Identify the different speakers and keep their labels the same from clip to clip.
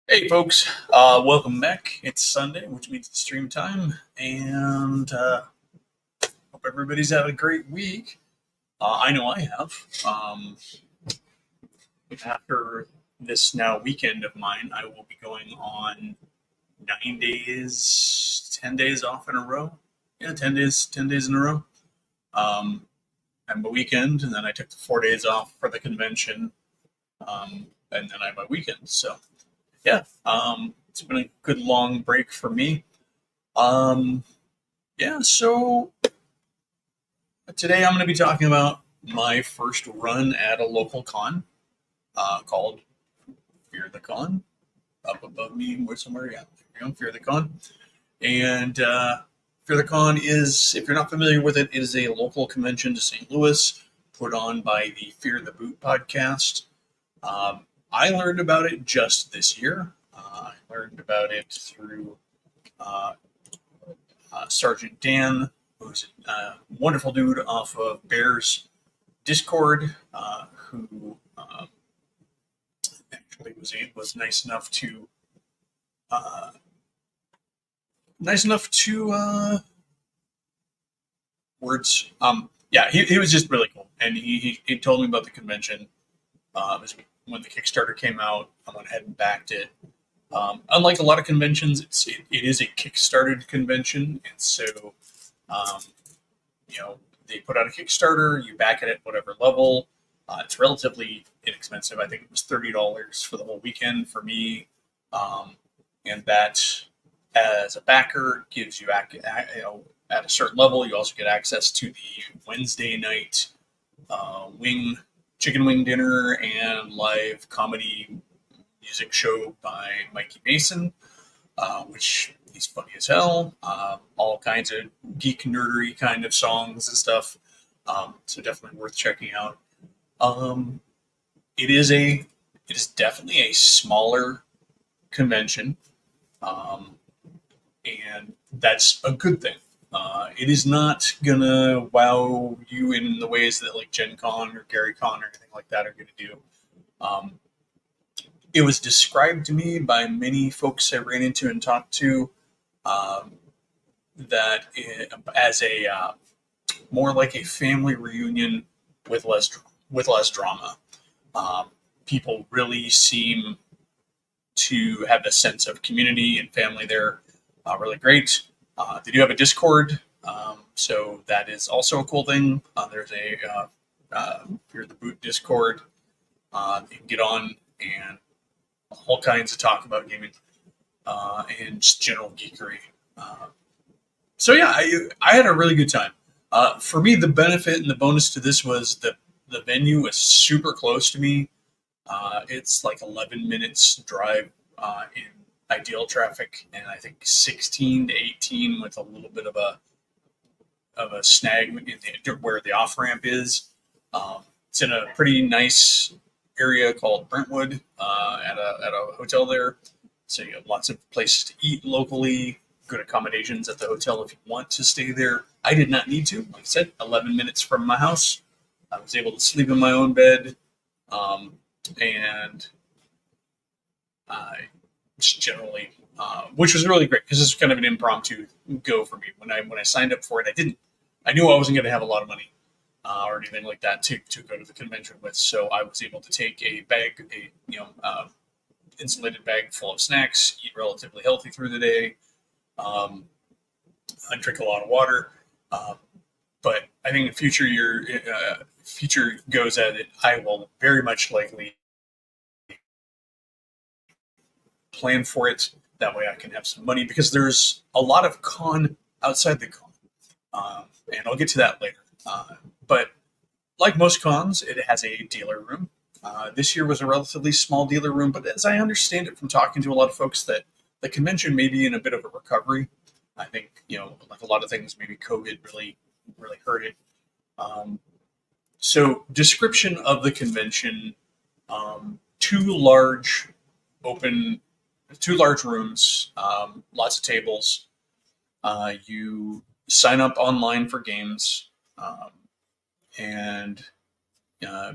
Speaker 1: Hey folks, welcome back. It's Sunday, which means it's stream time, and hope everybody's had a great week. I know I have. After this now weekend of mine, I will be going on 9 days, 10 days off in a row. Yeah, 10 days in a row. I have my weekend, and then I took the 4 days off for the convention, and then I have my weekend. So yeah, it's been a good long break for me. Um, Yeah, so today I'm going to be talking about my first run at a local con called Fear the Con. Up above me, where somewhere, yeah, there you go, Fear the Con. And Fear the Con is, if you're not familiar with it, it is a local convention to St. Louis put on by the Fear the Boot podcast. I learned about it just this year. I learned about it through uh, Sergeant Dan, who's a wonderful dude off of Bears Discord, who actually was uh, nice enough to words. Yeah, he was just really cool, and he told me about the convention. When the Kickstarter came out, I went ahead and backed it. Unlike a lot of conventions, it is a Kickstarted convention, and so um, you know, they put out a Kickstarter, you back it at whatever level. It's relatively inexpensive. I think it was $30 for the whole weekend for me, um, and that, as a backer, gives you, at a certain level, you also get access to the Wednesday night wing chicken wing dinner and live comedy music show by Mikey Mason, which he's funny as hell. All kinds of geek nerdery kind of songs and stuff. So definitely worth checking out. Um, it is definitely a smaller convention, um, and that's a good thing. It is not gonna wow you in the ways that like Gen Con or Gary Con or anything like that are gonna do. Um, it was described to me by many folks I ran into and talked to, um, as a more like a family reunion with less drama. Um, People really seem to have a sense of community and family there. Really great. They do have a Discord, so that is also a cool thing. There's if you're the Boot Discord, you can get on and all kinds of talk about gaming and just general geekery. So yeah, I had a really good time. For me, the benefit and the bonus to this was that the venue was super close to me. It's like 11 minutes drive in ideal traffic, and I think 16 to 18 with a little bit of a snag where the off ramp is. It's in a pretty nice area called Brentwood at a hotel there, so you have lots of places to eat locally. Good accommodations at the hotel if you want to stay there. I did not need to. Like I said, 11 minutes from my house. I was able to sleep in my own bed, um, and I just generally, which was really great because this was kind of an impromptu go for me. When I signed up for it, I knew I wasn't going to have a lot of money or anything like that to go to the convention with. So I was able to take insulated bag full of snacks, eat relatively healthy through the day. Um, I drink a lot of water. Um, but I think in future goes at it, I will very much likely plan for it. That way I can have some money because there's a lot of con outside the con. And I'll get to that later. But like most cons, it has a dealer room. This year was a relatively small dealer room, but as I understand it from talking to a lot of folks, that the convention may be in a bit of a recovery. I think, like a lot of things, maybe COVID really hurt it. Um, so, description of the convention: two large open, two large rooms, lots of tables. You sign up online for games, and uh,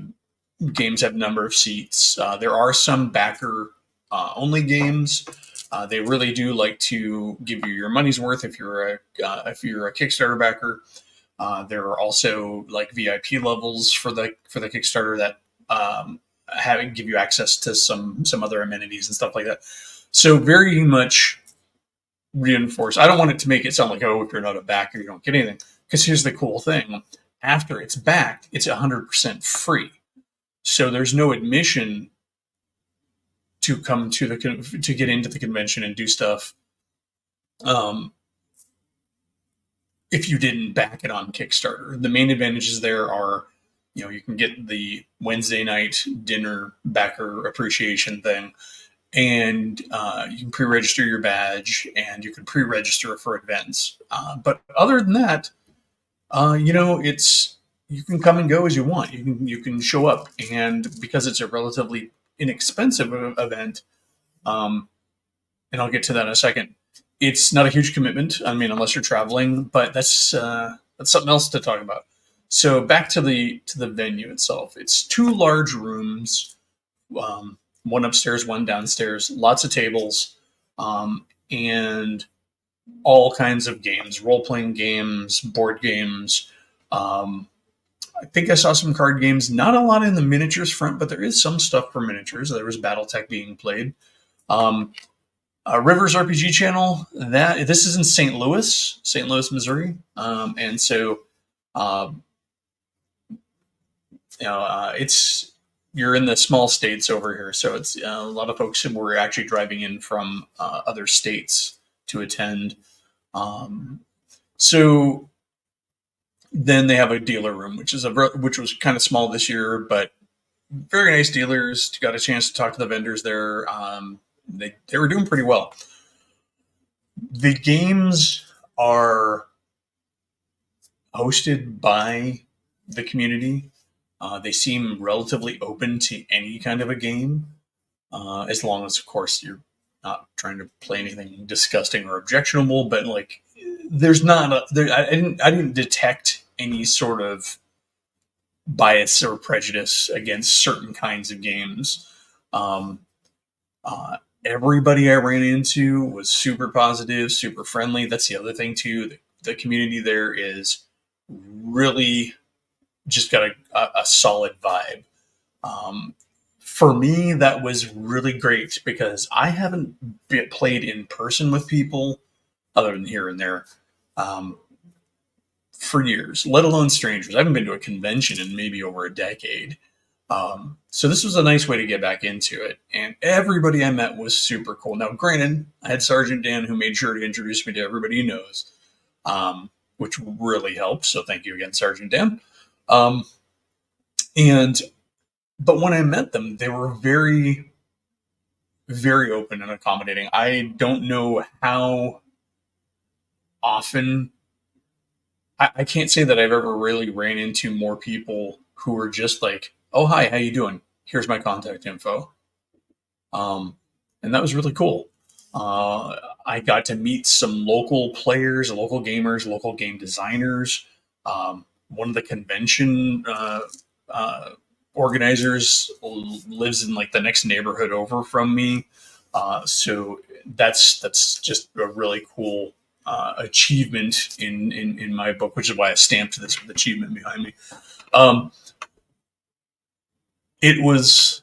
Speaker 1: games have a number of seats. There are some backer only games. They really do like to give you your money's worth if you're a Kickstarter backer. There are also like VIP levels for the Kickstarter that give you access to some other amenities and stuff like that. So very much reinforce. I don't want it to make it sound like, oh, if you're not a backer, you don't get anything. Because here's the cool thing: after it's backed, it's 100% free. So there's no admission to come to get into the convention and do stuff. Um, if you didn't back it on Kickstarter, the main advantages there are, you can get the Wednesday night dinner backer appreciation thing, and you can pre-register your badge, and you can pre-register for events. But other than that, it's you can come and go as you want. You can show up, and because it's a relatively inexpensive event, and I'll get to that in a second. It's not a huge commitment. I mean, unless you're traveling, but that's something else to talk about. So back to the venue itself. It's two large rooms, one upstairs, one downstairs. Lots of tables, and all kinds of games, role playing games, board games. I think I saw some card games. Not a lot in the miniatures front, but there is some stuff for miniatures. There was BattleTech being played. Rivers RPG channel. This is in St. Louis, Missouri, and so it's you're in the small states over here, so it's a lot of folks who were actually driving in from other states to attend. So then they have a dealer room, which was kind of small this year, but very nice dealers. Got a chance to talk to the vendors there. They were doing pretty well. The games are hosted by the community. They seem relatively open to any kind of a game, as long as, of course, you're not trying to play anything disgusting or objectionable. But like, there's not I didn't detect any sort of bias or prejudice against certain kinds of games. Everybody I ran into was super positive, super friendly. That's the other thing too. The community there is really just got a solid vibe. For me, that was really great because I haven't played in person with people other than here and there for years, let alone strangers. I haven't been to a convention in maybe over a decade. So this was a nice way to get back into it. And everybody I met was super cool. Now, granted, I had Sergeant Dan who made sure to introduce me to everybody he knows, which really helped. So thank you again, Sergeant Dan. But when I met them, they were very, very open and accommodating. I don't know how often, I can't say that I've ever really ran into more people who were just like, oh, hi, how you doing? Here's my contact info. And that was really cool. I got to meet some local players, local gamers, local game designers. One of the convention organizers lives in like the next neighborhood over from me. So that's just a really cool achievement in my book, which is why I stamped this with achievement behind me. It was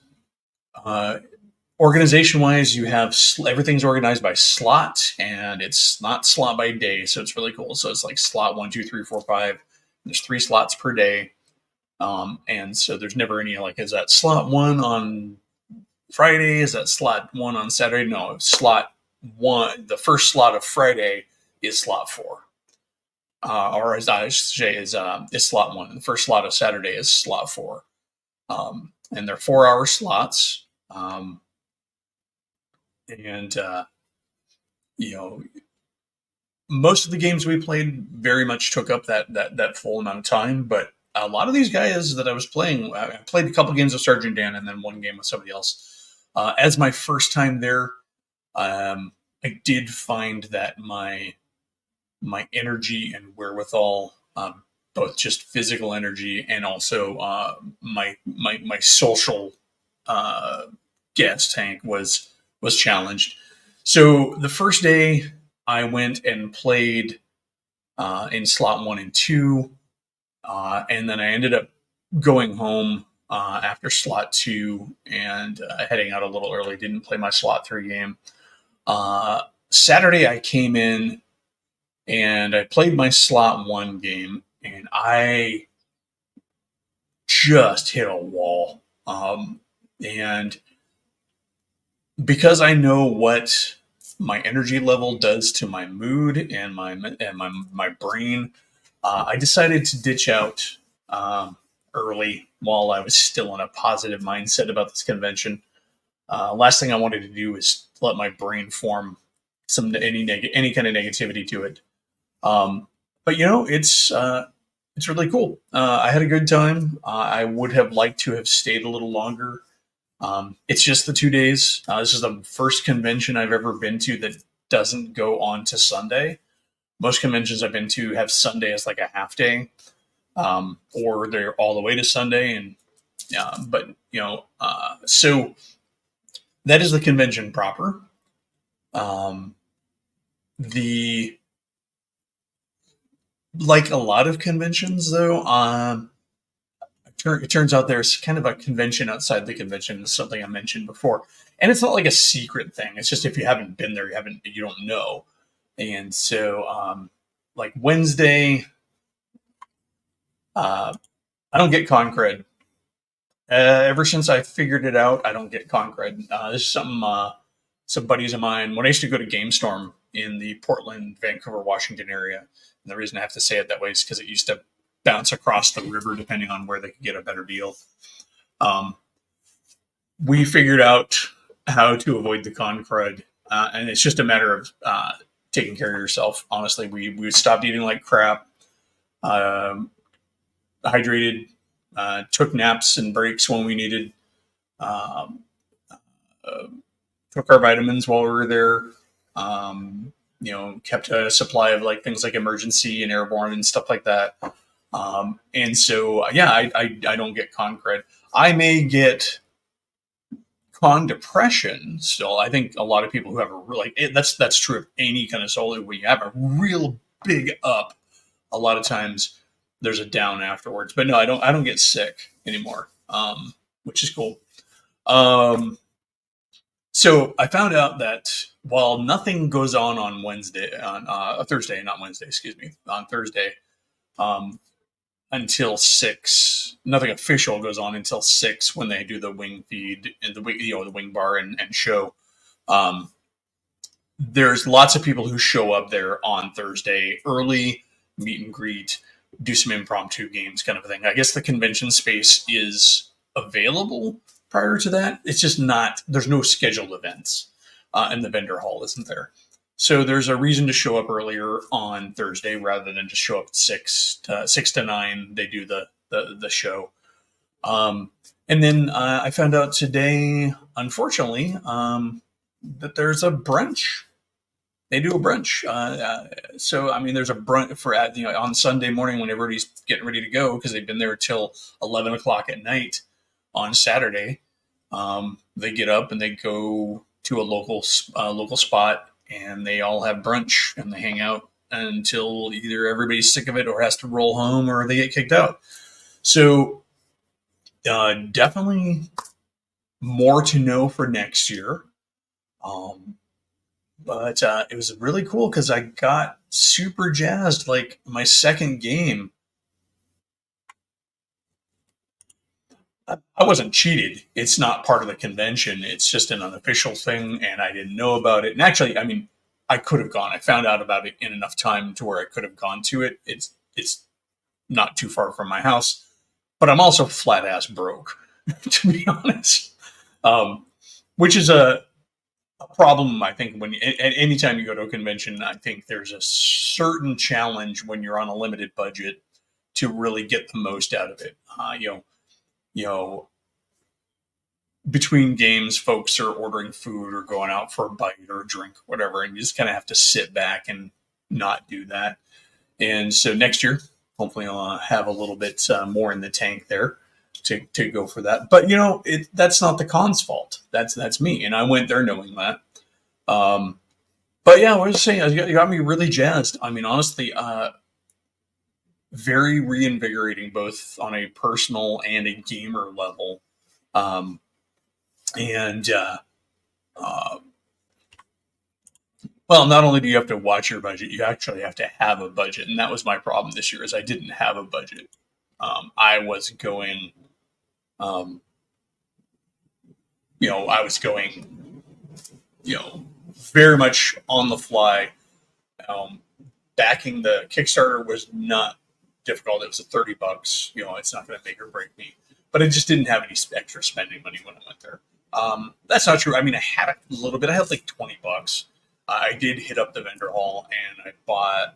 Speaker 1: organization wise, you have everything's organized by slot, and it's not slot by day, so it's really cool. So it's like slot 1, 2, 3, 4, 5. There's 3 slots per day, and so there's never any like, is that slot 1 on Friday? Is that slot 1 on Saturday? No, slot 1. The first slot of Friday is slot 4, or as I should say, is slot 1. The first slot of Saturday is slot 4. And they're 4-hour slots. And most of the games we played very much took up that full amount of time. But a lot of these guys that I was playing, I played a couple games with Sergeant Dan and then one game with somebody else. As my first time there, I did find that my energy and wherewithal, both just physical energy and also my social gas tank was was challenged. So the first day I went and played in slot 1 and 2, and then I ended up going home after slot 2 and heading out a little early. Didn't play my slot 3 game. Saturday I came in and I played my slot 1 game, and I just hit a wall. And because I know what my energy level does to my mood and my brain, I decided to ditch out early while I was still in a positive mindset about this convention. Last thing I wanted to do is let my brain form any kind of negativity to it. But it's really cool. I had a good time. I would have liked to have stayed a little longer. It's just the 2 days. This is the first convention I've ever been to that doesn't go on to Sunday. Most conventions I've been to have Sunday as like a half day, or they're all the way to Sunday. And so that is the convention proper. The Like a lot of conventions, though, it turns out there's kind of a convention outside the convention. Something I mentioned before, and it's not like a secret thing. It's just if you haven't been there, you don't know. And so, like Wednesday, I don't get con cred. Ever since I figured it out, I don't get con cred. This is something some buddies of mine, when I used to go to GameStorm in the Portland, Vancouver, Washington area. And the reason I have to say it that way is because it used to bounce across the river depending on where they could get a better deal. We figured out how to avoid the con crud, and it's just a matter of taking care of yourself. Honestly, we stopped eating like crap, hydrated, took naps and breaks when we needed, um, took our vitamins while we were there. Kept a supply of like things like emergency and airborne and stuff like that. And so, yeah, I don't get con cred. I may get con depression still. I think a lot of people who have that's true of any kind of solo. When you have a real big up, a lot of times there's a down afterwards. But no, I don't get sick anymore, which is cool. So I found out that while nothing goes on Wednesday, on Thursday, not Wednesday, excuse me, on Thursday, um, until 6, nothing official goes on until 6 when they do the wing feed and the wing bar and show. Um, there's lots of people who show up there on Thursday early, meet and greet, do some impromptu games, kind of a thing. I guess the convention space is available prior to that. It's just not, there's no scheduled events, and the vendor hall isn't there. So there's a reason to show up earlier on Thursday rather than just show up at 6 to 9. They do the show. And then I found out today, unfortunately, that there's a brunch. They do a brunch. So, I mean, there's a brunch for on Sunday morning when everybody's getting ready to go because they've been there till 11 o'clock at night on Saturday. They get up and they go to a local spot, and they all have brunch and they hang out until either everybody's sick of it or has to roll home or they get kicked out. So, definitely more to know for next year. But it was really cool because I got super jazzed. Like my second game, I wasn't cheated. It's not part of the convention. It's just an unofficial thing, and I didn't know about it. And actually, I mean, I could have gone. I found out about it in enough time to where I could have gone to it. It's not too far from my house, but I'm also flat ass broke, to be honest. Which is a problem, I think, when at any time you go to a convention. I think there's a certain challenge when you're on a limited budget to really get the most out of it. You know, between games, folks are ordering food or going out for a bite or a drink, whatever, and you just kind of have to sit back and not do that. And so next year, hopefully, I'll have a little bit more in the tank there. to go for that. But that's not the con's fault. That's me, and I went there knowing that. Um, but yeah, what I was saying, you got me really jazzed. I mean, honestly, very reinvigorating, both on a personal and a gamer level. Um, and uh, well, not only do you have to watch your budget, you actually have to have a budget, and that was my problem this year. Is I didn't have a budget. I was going, um, I was going, very much on the fly. Um, Backing the Kickstarter was not difficult. It was $30. It's not going to make or break me. But I just didn't have any extra spending money when I went there. That's not true. I mean, I had a little bit. I had like $20. I did hit up the vendor hall and I bought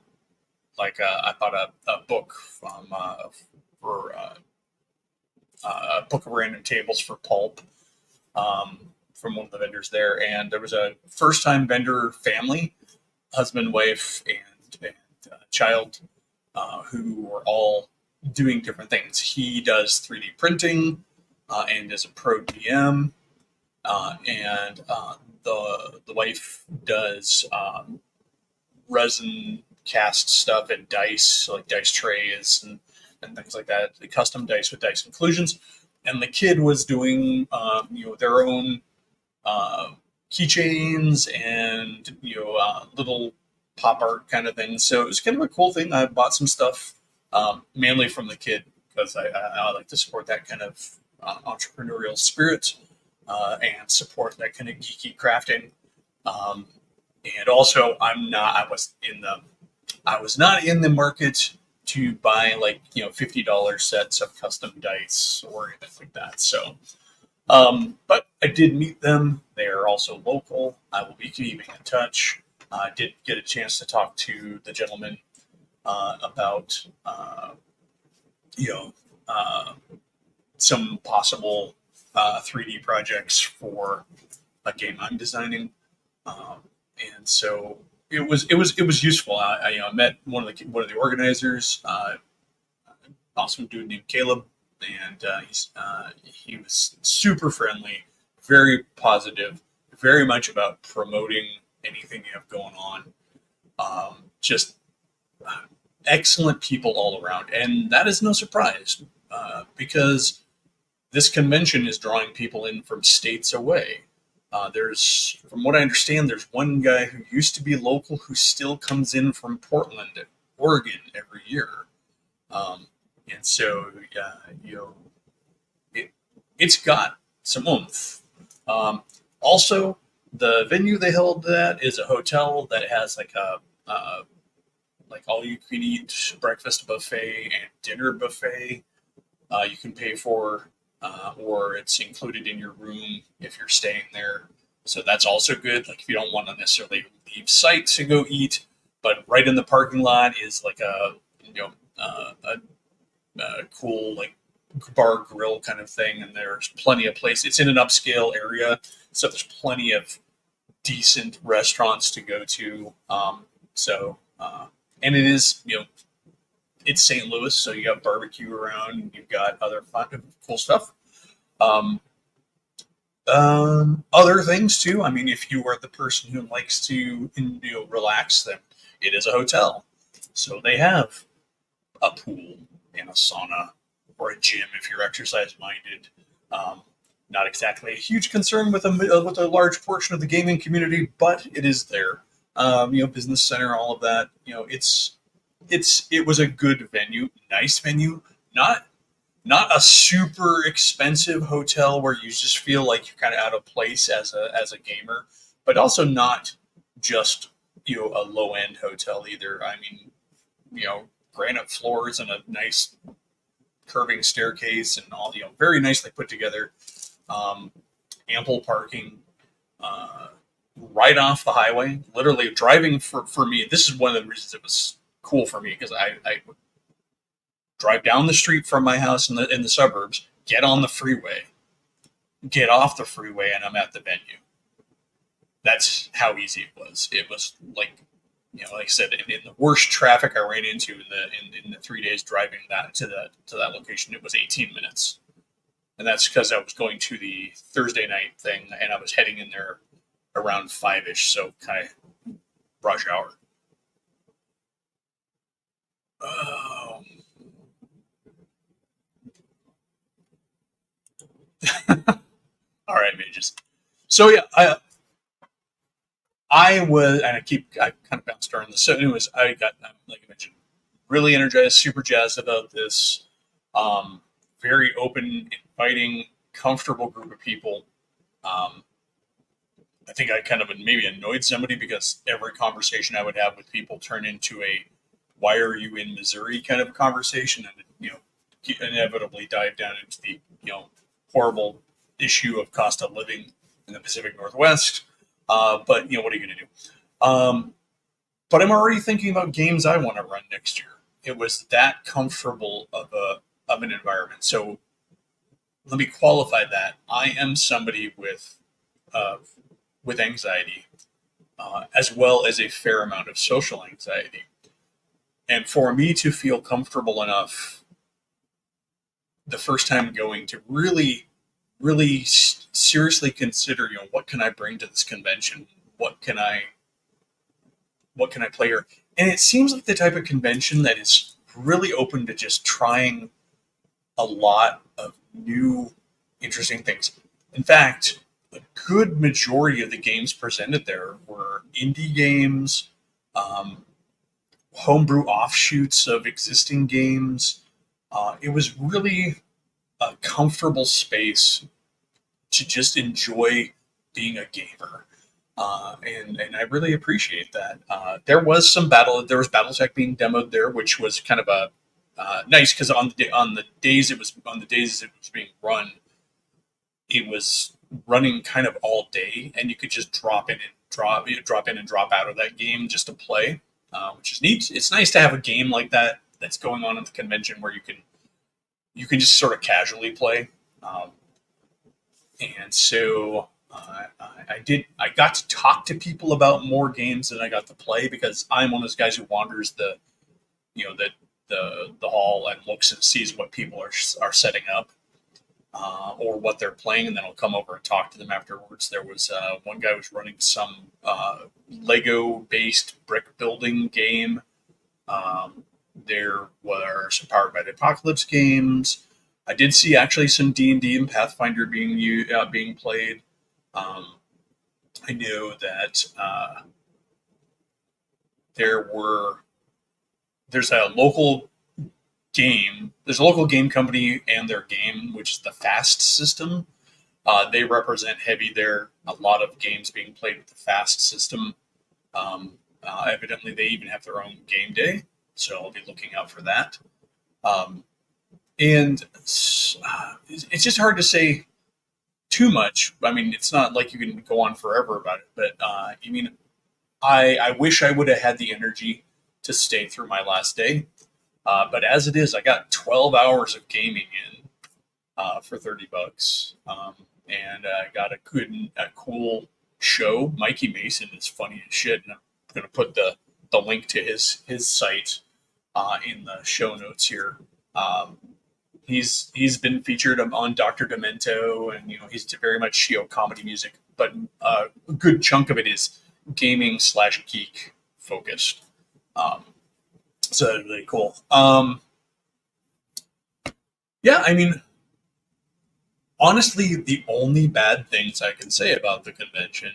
Speaker 1: a book for a book of random tables for pulp, from one of the vendors there, and there was a first time vendor family, husband, wife, and child, who were all doing different things. He does 3D printing, and is a pro DM, and the wife does resin cast stuff and dice, like dice trays and things like that, the custom dice with dice inclusions. And the kid was doing their own keychains and little pop art kind of things. So it was kind of a cool thing. I bought some stuff, mainly from the kid, because I like to support that kind of entrepreneurial spirit, and support that kind of geeky crafting. Um, and also, I was not in the market to buy like $50 sets of custom dice or anything like that. So, but I did meet them. They are also local. I will be keeping in touch. I did get a chance to talk to the gentleman, about you know uh, some possible 3D projects for a game I'm designing, um, and so it was useful. I met one of the organizers, awesome dude named Caleb, and he was super friendly, very positive, very much about promoting anything you have going on. Just excellent people all around, and that is no surprise, because this convention is drawing people in from states away. From what I understand, there's one guy who used to be local who still comes in from Portland, Oregon, every year. Um, and so, it, it's got some oomph. Also, the venue they held at is a hotel that has like all you can eat breakfast buffet and dinner buffet. You can pay for, or it's included in your room if you're staying there. So that's also good. Like if you don't want to necessarily leave site to go eat, but right in the parking lot is like a cool like bar grill kind of thing, and there's plenty of place. It's in an upscale area, so there's plenty of decent restaurants to go to. So and it is it's St. Louis, so you got barbecue around, and you've got other fun, cool stuff. Um, Other things too. I mean, if you are the person who likes to relax, then it is a hotel, so they have a pool and a sauna, or a gym if you're exercise minded. Um, Not exactly a huge concern with a large portion of the gaming community, but it is there. Business center, all of that. It was a good venue, nice venue, not not a super expensive hotel where you just feel like you're kind of out of place as a gamer, but also not just a low end hotel either. I mean, granite floors and a nice curving staircase and all, very nicely put together. Um, Ample parking, uh, right off the highway. Literally driving for me. This is one of the reasons it was cool for me, because I drive down the street from my house in the suburbs, get on the freeway, get off the freeway, and I'm at the venue. That's how easy it was. It was like I said, in the worst traffic I ran into in the 3 days driving that to that location, it was 18 minutes. and that's because I was going to the Thursday night thing, and I was heading in there around 5ish, so kind of rush hour. Oh. All right, mages. So yeah, I was, and I kind of bounced around this. So, anyways, I got, like I mentioned, really energized, super jazzed about this. Um, Very open, inviting, comfortable group of people. Um, I think I kind of maybe annoyed somebody because every conversation I would have with people turned into a "Why are you in Missouri?" kind of conversation, and inevitably dive down into the horrible issue of cost of living in the Pacific Northwest. But what are you going to do? But I'm already thinking about games I want to run next year. It was that comfortable of an environment. So let me qualify that. I am somebody uh, with anxiety, as well as a fair amount of social anxiety. And for me to feel comfortable enough the first time going to really, really seriously consider, what can I bring to this convention? What can I play here? And it seems like the type of convention that is really open to just trying a lot of new, interesting things. In fact, a good majority of the games presented there were indie games, um, homebrew offshoots of existing games. It was really a comfortable space to just enjoy being a gamer. And I really appreciate that. There was BattleTech being demoed there, which was kind of a nice because on the days it was being run, it was running kind of all day, and you could just drop in and drop out of that game just to play, which is neat. It's nice to have a game like that that's going on at the convention where you can just sort of casually play. Um, and so I got to talk to people about more games than I got to play because I'm one of those guys who wanders the hall and looks and sees what people are setting up, or what they're playing, and then I'll come over and talk to them afterwards. There was one guy was running some Lego based brick building game. There were some Powered by the Apocalypse games. I did see actually some D&D and Pathfinder being played. Um, I know that there were there's a local there's a local game company and their game, which is the Fast system. They represent heavy there. A lot of games being played with the Fast system. Evidently, they even have their own game day, so I'll be looking out for that. Um, and it's just hard to say too much. I mean, it's not like you can go on forever about it, but I mean, I wish I would have had the energy to stay through my last day. But as it is, I got 12 hours of gaming in for $30, and I got a cool show. Mikey Mason is funny as shit, and I'm going to put the link to his site in the show notes here. Um, he's been featured on Doctor Demento, and he's very much comedy music, but a good chunk of it is gaming / geek focused. Um, so that's really cool. Yeah, I mean, honestly, the only bad things I can say about the convention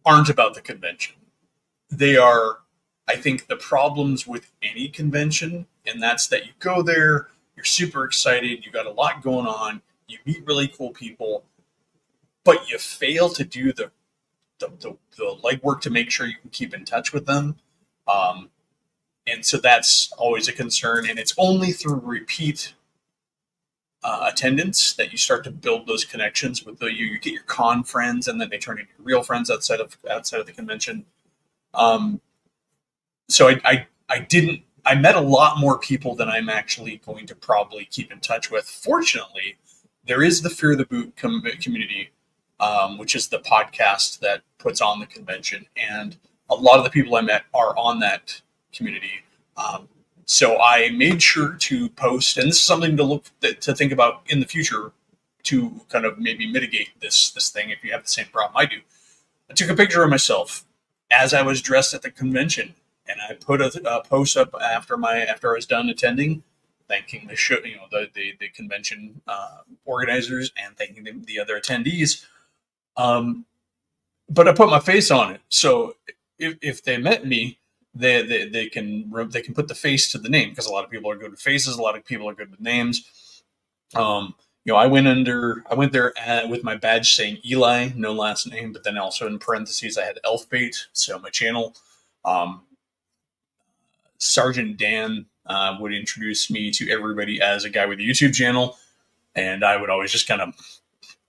Speaker 1: aren't about the convention. They are, I think, the problems with any convention, and that's that you go there, you're super excited, you got a lot going on, you meet really cool people, but you fail to do the legwork to make sure you can keep in touch with them. Um, and so that's always a concern, and it's only through repeat attendance that you start to build those connections with you get your con friends, and then they turn into real friends outside of the convention. Um, so I met a lot more people than I'm actually going to probably keep in touch with. Fortunately, there is the Fear the Boot community, which is the podcast that puts on the convention, and a lot of the people I met are on that community. Um, So I made sure to post, and this is something to think about in the future to kind of maybe mitigate this thing if you have the same problem I do. I took a picture of myself as I was dressed at the convention, and I put a post up after I was done attending, thanking the show, the convention organizers, and thanking the other attendees. Um, but I put my face on it, so if they met me, they can put the face to the name, because a lot of people are good with faces, a lot of people are good with names. I went there with my badge saying Eli, no last name, but then also in parentheses I had Elfbait, so my channel. Um, Sergeant Dan would introduce me to everybody as a guy with a YouTube channel, and I would always just kind of,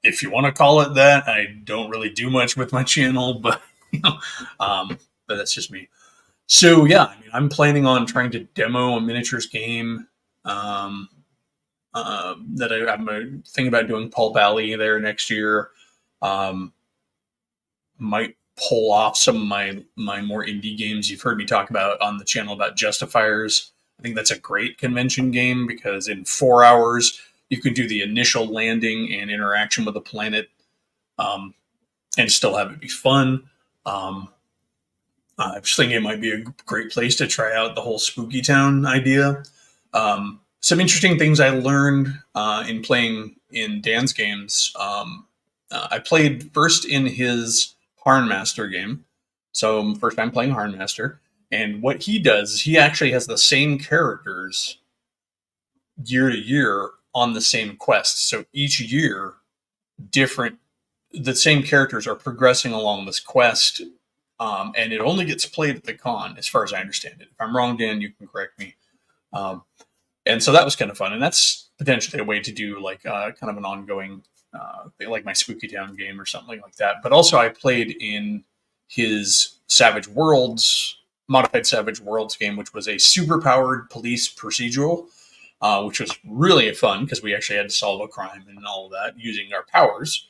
Speaker 1: if you want to call it that. I don't really do much with my channel, but you know, but that's just me. So yeah, I mean, I'm planning on trying to demo a miniatures game. Um, I'm thinking about doing Pulp Alley there next year. Um, might pull off some of my more indie games you've heard me talk about on the channel about Justifiers. I think that's a great convention game because in 4 hours you can do the initial landing and interaction with the planet, um, and still have it be fun. Um, I just think it might be a great place to try out the whole Spooky Town idea. Some interesting things I learned in playing in Dan's games. I played first in his Harnmaster game, so first time playing Harnmaster. And what he does is he actually has the same characters year to year on the same quest. So each year, the same characters are progressing along this quest, and it only gets played at the con, as far as I understand it. If I'm wrong, Dan, you can correct me. Um, and so that was kind of fun, and that's potentially a way to do like kind of an ongoing, like my Spooky Town game or something like that. But also, I played in his modified Savage Worlds game, which was a super powered police procedural, which was really fun because we actually had to solve a crime and all of that using our powers,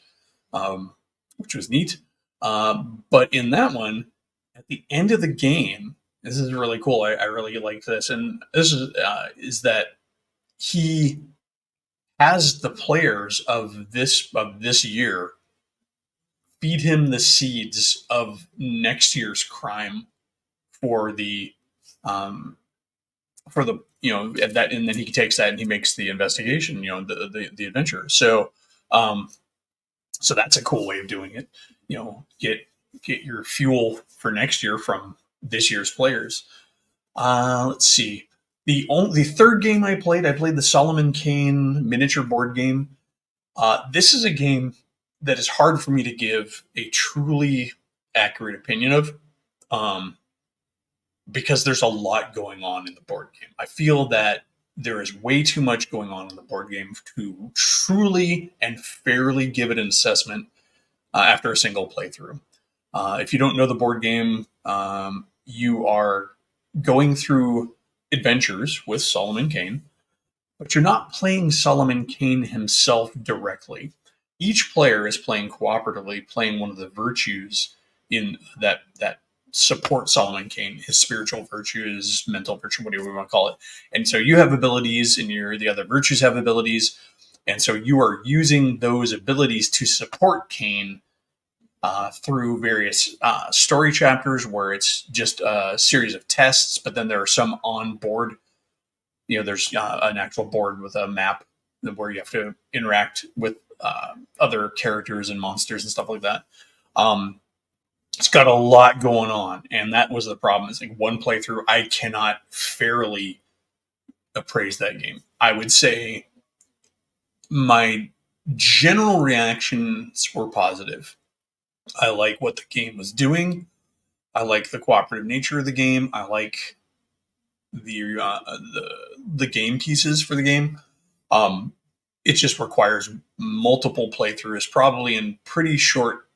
Speaker 1: which was neat. But in that one, at the end of the game, this is really cool. I really like this, and this is that he has the players of this year feed him the seeds of next year's crime for the um, that, and then he takes that and he makes the investigation, the adventure. So that's a cool way of doing it. Get your fuel for next year from this year's players. Let's see. The third game I played the Solomon Kane miniature board game. This is a game that is hard for me to give a truly accurate opinion of, because there's a lot going on in the board game. I feel that there is way too much going on in the board game to truly and fairly give it an assessment after a single playthrough. If you don't know the board game, you are going through adventures with Solomon Kane, but you're not playing Solomon Kane himself directly. Each player is playing cooperatively, playing one of the virtues in that support Solomon Kane, his spiritual virtues, mental virtue, whatever you want to call it. And so you have abilities, and the other virtues have abilities, and so you are using those abilities to support Kane through various story chapters where it's just a series of tests, but then there are some on board. There's an actual board with a map where you have to interact with other characters and monsters and stuff like that. It's got a lot going on, and that was the problem. It's like one playthrough, I cannot fairly appraise that game. I would say my general reactions were positive. I like what the game was doing. I like the cooperative nature of the game. I like the game pieces for the game. It just requires multiple playthroughs, probably in pretty short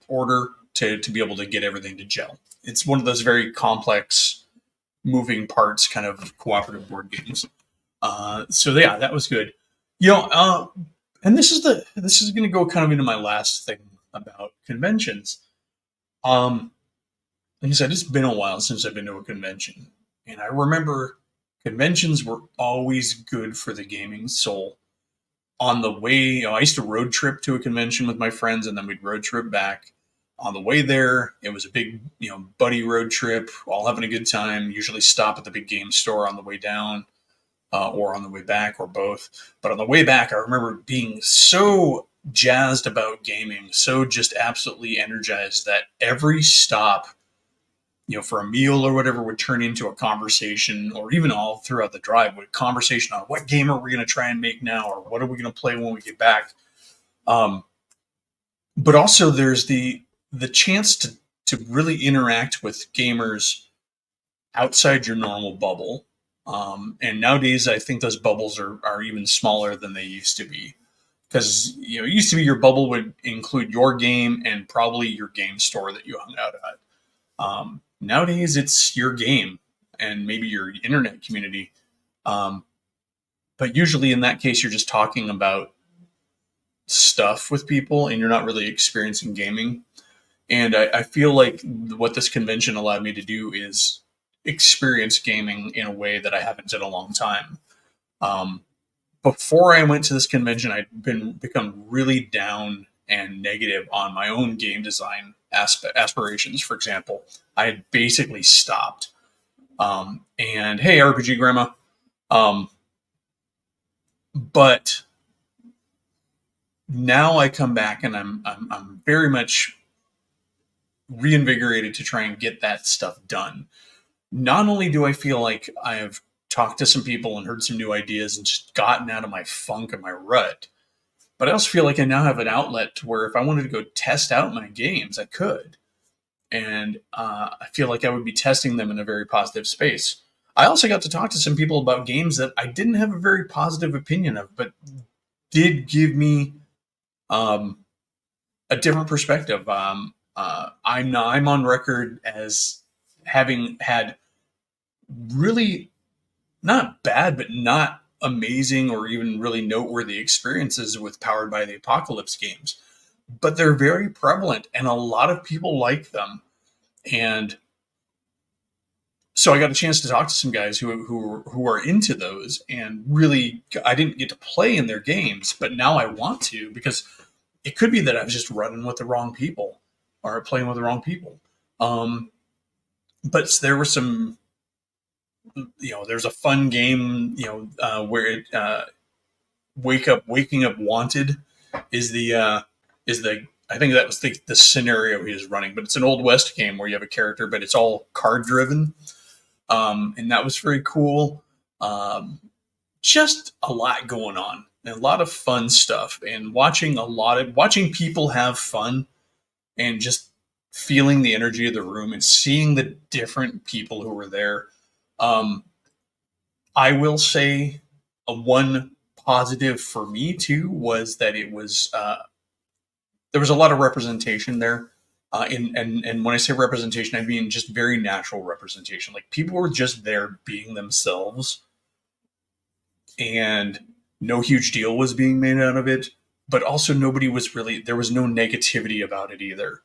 Speaker 1: order, to be able to get everything to gel. It's one of those very complex, moving parts kind of cooperative board games. So yeah, that was good. And this is going to go kind of into my last thing about conventions. Like I said, it's been a while since I've been to a convention, and I remember Conventions were always good for the gaming soul. On the way, I used to road trip to a convention with my friends, and then we'd road trip back. On the way there, it was a big, buddy road trip, all having a good time. Usually stop at the big game store on the way down, or on the way back, or both. But on the way back, I remember being so jazzed about gaming, so just absolutely energized that every stop, for a meal or whatever, would turn into a conversation, or even all throughout the drive, with conversation on what game are we going to try and make now, or what are we going to play when we get back. Um, but also, there's the chance to really interact with gamers outside your normal bubble. And nowadays, I think those bubbles are even smaller than they used to be. Because it used to be your bubble would include your game and probably your game store that you hung out at. Nowadays, it's your game and maybe your internet community. Um, but usually, in that case, you're just talking about stuff with people, and you're not really experiencing gaming. And I feel like what this convention allowed me to do is experience gaming in a way that I haven't in a long time. Um, Before I went to this convention, become really down and negative on my own game design aspirations. For example, I had basically stopped. And hey, RPG Grandma. Um, but now I come back, and I'm very much reinvigorated to try and get that stuff done. Not only do I feel like I have talked to some people and heard some new ideas and just gotten out of my funk and my rut, but I also feel like I now have an outlet to where if I wanted to go test out my games, I could. And I feel like I would be testing them in a very positive space. I also got to talk to some people about games that I didn't have a very positive opinion of, but did give me um, a different perspective. I'm on record as having had really not bad, but not amazing or even really noteworthy experiences with Powered by the Apocalypse games. But they're very prevalent, and a lot of people like them. And so I got a chance to talk to some guys who are into those, and really, I didn't get to play in their games, but now I want to, because it could be that I was just running with the wrong people or playing with the wrong people. Um, but there were some, there's a fun game, where it waking up wanted is the I think that was the scenario he was running, but it's an old west game where you have a character, but it's all card driven, and that was very cool. Um, just a lot going on, and a lot of fun stuff, and watching people have fun, and just feeling the energy of the room and seeing the different people who were there. Um, I will say one positive for me too was that it was there was a lot of representation there. And when I say representation, I mean just very natural representation. Like, people were just there being themselves, and no huge deal was being made out of it. But also, nobody was really there was no negativity about it either,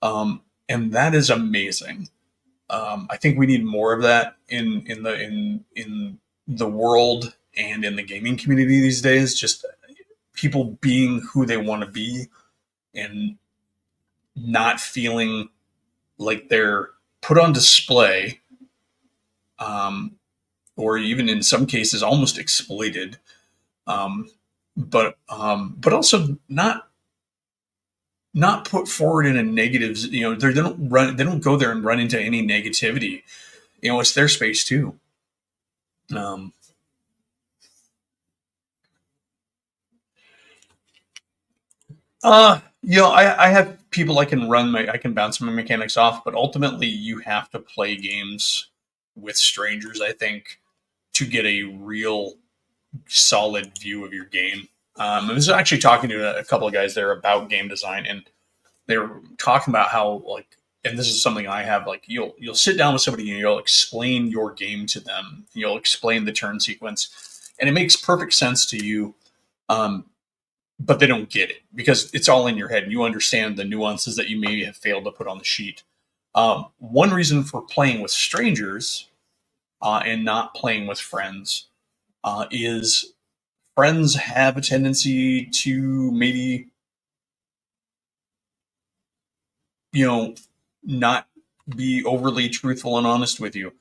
Speaker 1: and that is amazing. I think we need more of that in the world and in the gaming community these days. Just people being who they want to be, and not feeling like they're put on display, um, or even in some cases almost exploited. Um, but also not put forward in a negative. They don't go there and run into any negativity. It's their space too. Um, I have people I can bounce my mechanics off, but ultimately you have to play games with strangers, I think, to get a real solid view of your game. I was actually talking to a couple of guys there about game design, and they were talking about how, like, and this is something I have, like, you'll sit down with somebody and you'll explain your game to them. You'll explain the turn sequence, and it makes perfect sense to you. Um, but they don't get it because it's all in your head, and you understand the nuances that you maybe have failed to put on the sheet. One reason for playing with strangers and not playing with friends is friends have a tendency to maybe, not be overly truthful and honest with you,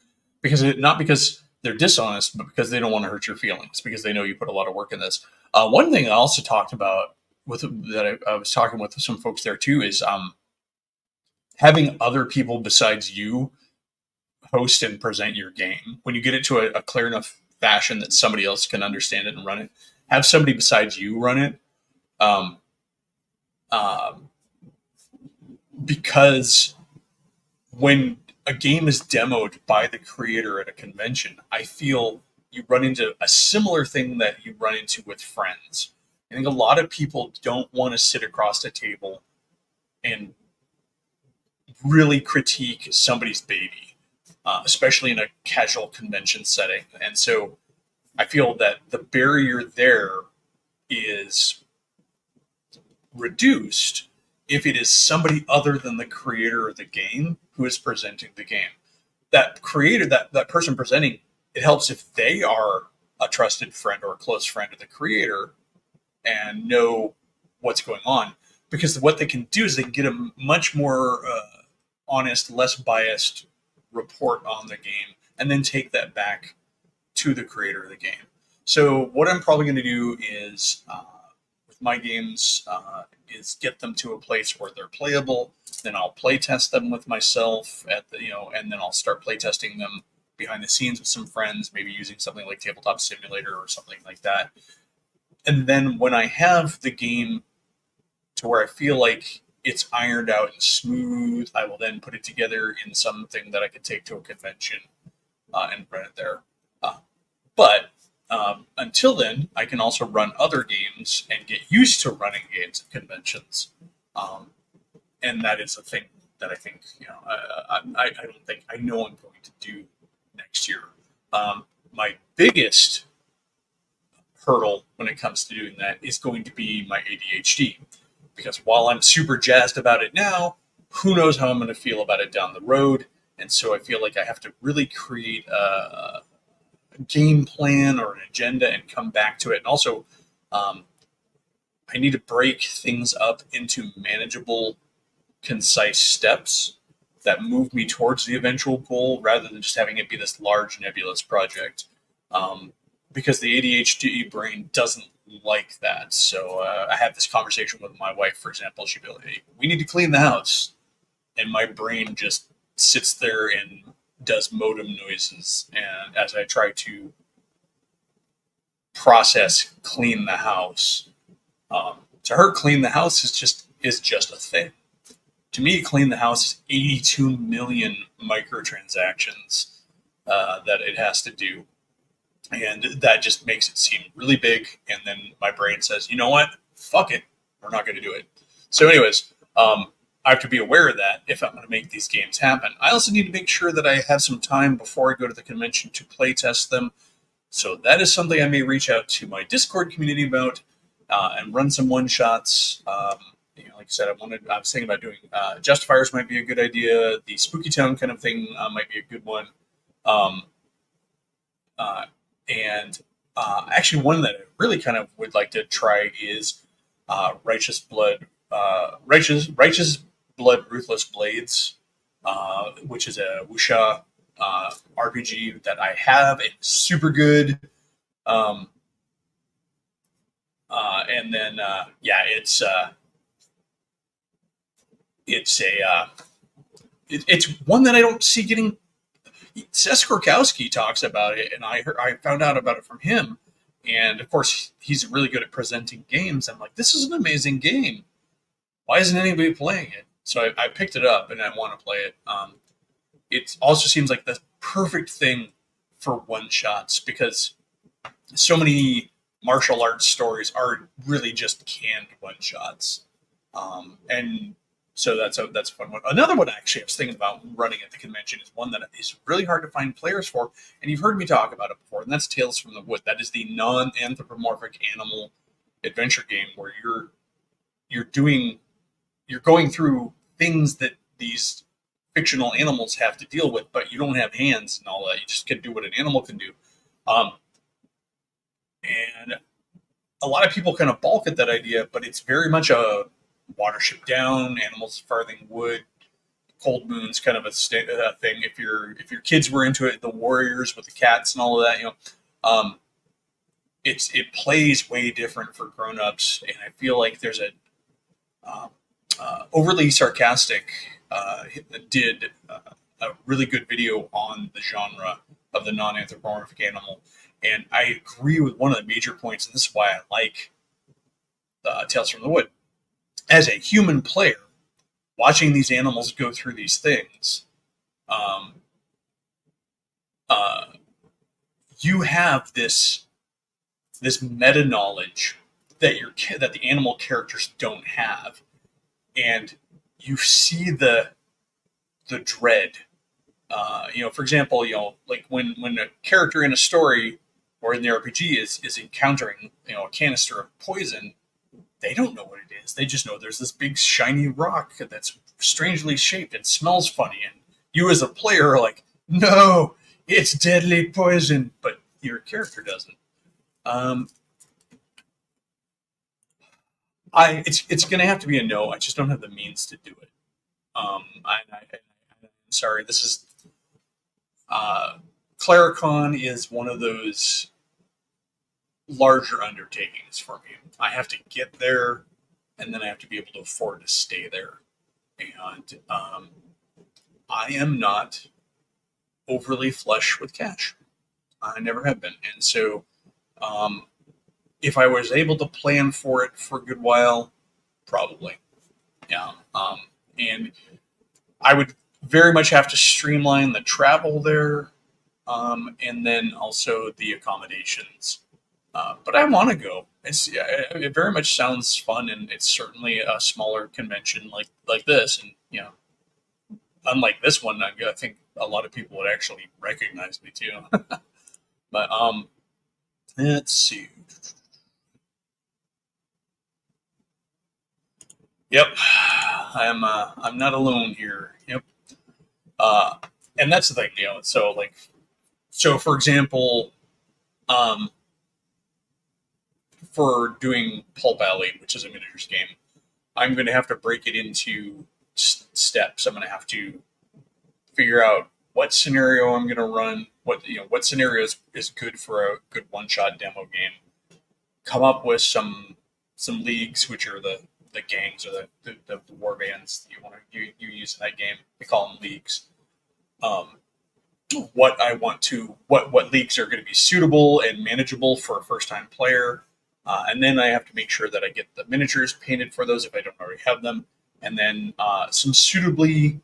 Speaker 1: not because they're dishonest, but because they don't want to hurt your feelings, because they know you put a lot of work in this. One thing I also talked about I was talking with some folks there too is having other people besides you host and present your game. When you get it to a clear enough fashion that somebody else can understand it and run it, have somebody besides you run it. Um, uh, because when a game is demoed by the creator at a convention, I feel you run into a similar thing that you run into with friends. I think a lot of people don't want to sit across a table and really critique somebody's baby, especially in a casual convention setting. And so I feel that the barrier there is reduced if it is somebody other than the creator of the game who is presenting the game. That creator, that person presenting, it helps if they are a trusted friend or a close friend of the creator and know what's going on. Because what they can do is they can get a much more honest, less biased report on the game, and then take that back to the creator of the game. So what I'm probably going to do is with my games is get them to a place where they're playable. Then I'll play test them with myself and then I'll start play testing them behind the scenes with some friends, maybe using something like Tabletop Simulator or something like that. And then when I have the game to where I feel like it's ironed out and smooth, I will then put it together in something that I could take to a convention and run it there. But until then, I can also run other games and get used to running games at conventions. And that is a thing that I think, I don't think I know I'm going to do next year. My biggest hurdle when it comes to doing that is going to be my ADHD. Because while I'm super jazzed about it now, who knows how I'm going to feel about it down the road. And so I feel like I have to really create a game plan or an agenda and come back to it. And also, I need to break things up into manageable, concise steps that move me towards the eventual goal rather than just having it be this large nebulous project. Because the ADHD brain doesn't like that. So I had this conversation with my wife, for example. She'd be like, hey, we need to clean the house. And my brain just sits there and does modem noises. And as I try to process clean the house, to her, clean the house is just a thing. To me, clean the house is 82 million microtransactions that it has to do. And that just makes it seem really big. And then my brain says, you know what? Fuck it. We're not going to do it. So anyways, I have to be aware of that if I'm going to make these games happen. I also need to make sure that I have some time before I go to the convention to play test them. So that is something I may reach out to my Discord community about and run some one-shots. Like I said, I was thinking about doing Justifiers might be a good idea. The Spooky Town kind of thing might be a good one. And actually, one that I really kind of would like to try is Righteous Blood, Ruthless Blades, which is a wuxia RPG that I have. It's super good. And then it's one that I don't see getting. Seth Korkowski talks about it, and I found out about it from him. And of course, he's really good at presenting games. I'm like, this is an amazing game. Why isn't anybody playing it? So I picked it up, and I want to play it. It also seems like the perfect thing for one shots because so many martial arts stories are really just canned one shots, and so that's a fun one. Another one actually I was thinking about running at the convention is one that is really hard to find players for, and you've heard me talk about it before, and that's Tales from the Wood. That is the non-anthropomorphic animal adventure game where you're going through things that these fictional animals have to deal with, but you don't have hands and all that. You just can do what an animal can do. Um, and a lot of people kind of balk at that idea, but it's very much a watership down, animals farthing wood, cold moons kind of a thing. If your kids were into it, the warriors with the cats and all of that, um, it plays way different for grown-ups, and I feel like there's a um, overly sarcastic did a really good video on the genre of the non-anthropomorphic animal, and I agree with one of the major points, and this is why I like Tales from the Wood. As a human player, watching these animals go through these things, um, uh, you have this meta knowledge that the animal characters don't have, and you see the dread. For example, like when a character in a story or in the RPG is encountering a canister of poison, they don't know what it is. They just know there's this big shiny rock that's strangely shaped and smells funny, and you as a player are like, no, it's deadly poison, but your character doesn't. Um, it's going to have to be a no. I just don't have the means to do it. I'm sorry. This is Claricon is one of those larger undertakings for me. I have to get there, and then I have to be able to afford to stay there. And I am not overly flush with cash. I never have been, and so um, if I was able to plan for it for a good while, probably, yeah. And I would very much have to streamline the travel there, and then also the accommodations. But I want to go. It very much sounds fun, and it's certainly a smaller convention like this, and unlike this one, I think a lot of people would actually recognize me too. But let's see. Yep, I'm not alone here. Yep. Uh, and that's the thing, so for example, um, for doing Pulp Alley, which is a miniatures game, I'm going to have to break it into steps. I'm going to have to figure out what scenario I'm going to run, what scenario is good for a good one-shot demo game. Come up with some leagues, which are the gangs or the war bands that you use in that game. They call them leagues. What leagues are going to be suitable and manageable for a first time player, and then I have to make sure that I get the miniatures painted for those if I don't already have them, and then some suitably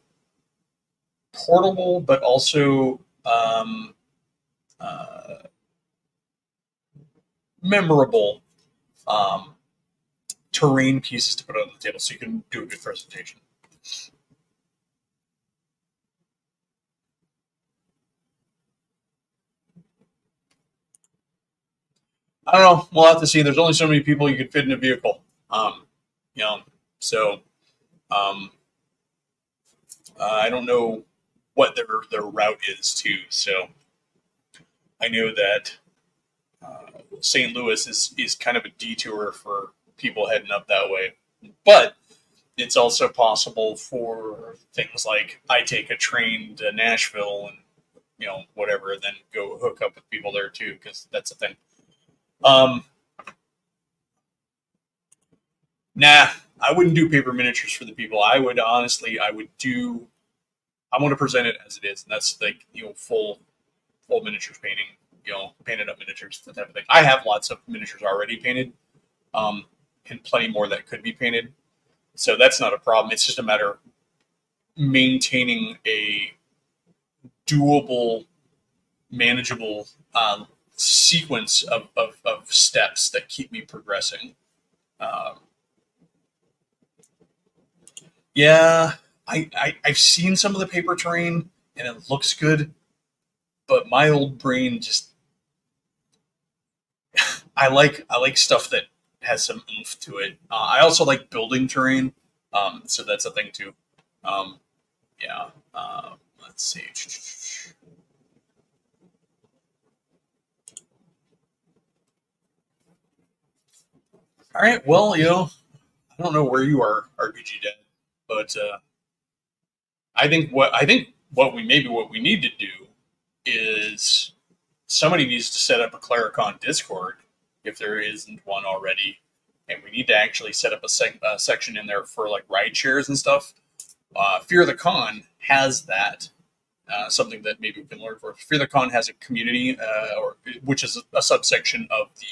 Speaker 1: portable but also uh, memorable um, terrain pieces to put on the table so you can do a good presentation. I don't know. We'll have to see. There's only so many people you can fit in a vehicle. You know, so um, I don't know what their route is too. So I know that St. Louis is kind of a detour for people heading up that way, but it's also possible for things like I take a train to Nashville and whatever, and then go hook up with people there too, because that's a thing. Um, nah, I wouldn't do paper miniatures for the people. I would honestly, I want to present it as it is, and that's like full miniatures painting, painted up miniatures, that type of thing. I have lots of miniatures already painted, um, and plenty more that could be painted, so that's not a problem. It's just a matter of maintaining a doable, manageable sequence of steps that keep me progressing. Um, yeah, I've seen some of the paper terrain and it looks good, but my old brain just I like stuff that has some oomph to it. I also like building terrain, so that's a thing too. Um, yeah, Let's see. All right. Well, I don't know where you are, RPG Dad, but I think what we need to do is somebody needs to set up a Claricon Discord if there isn't one already, and we need to actually set up a section in there for like ride shares and stuff. Fear the Con has that. Something that maybe we can learn for Fear the Con has a community, or which is a subsection of the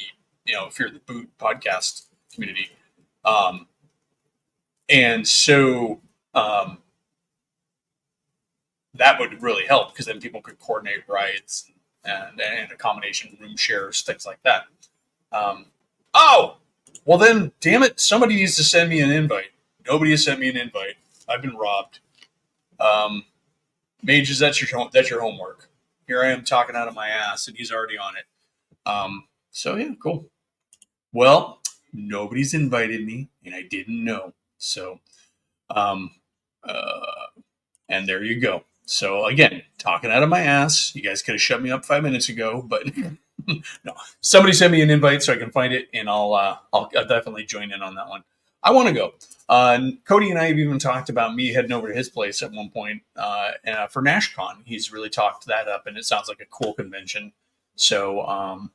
Speaker 1: Fear the Boot podcast community, and so um, that would really help because then people could coordinate rides and accommodation, room shares, things like that. Um, oh, well then, damn it! Somebody needs to send me an invite. Nobody has sent me an invite. I've been robbed. Mages, that's your homework. Here I am talking out of my ass, and he's already on it. So yeah, cool. Well, nobody's invited me, and I didn't know. So, um, uh, and there you go. So again, talking out of my ass. You guys could have shut me up 5 minutes ago, but no. Somebody send me an invite so I can find it, and I'll definitely join in on that one. I want to go. Cody and I have even talked about me heading over to his place at one point for NashCon. He's really talked that up, and it sounds like a cool convention. So,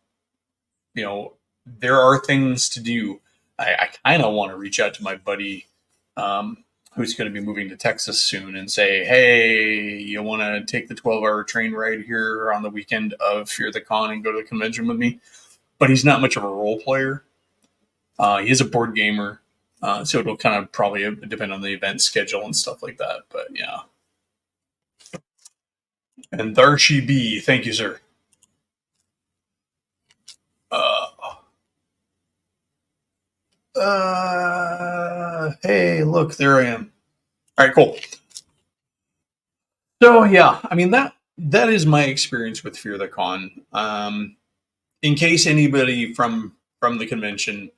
Speaker 1: there are things to do. I kind of want to reach out to my buddy who's going to be moving to Texas soon and say, hey, you want to take the 12-hour train ride here on the weekend of Fear the Con and go to the convention with me? But he's not much of a role player. He is a board gamer. So it'll kind of probably depend on the event schedule and stuff like that. But yeah. And there she be. Thank you, sir. Hey, look, there I am. All right, cool. So yeah, I mean that is my experience with Fear the Con. In case anybody from the convention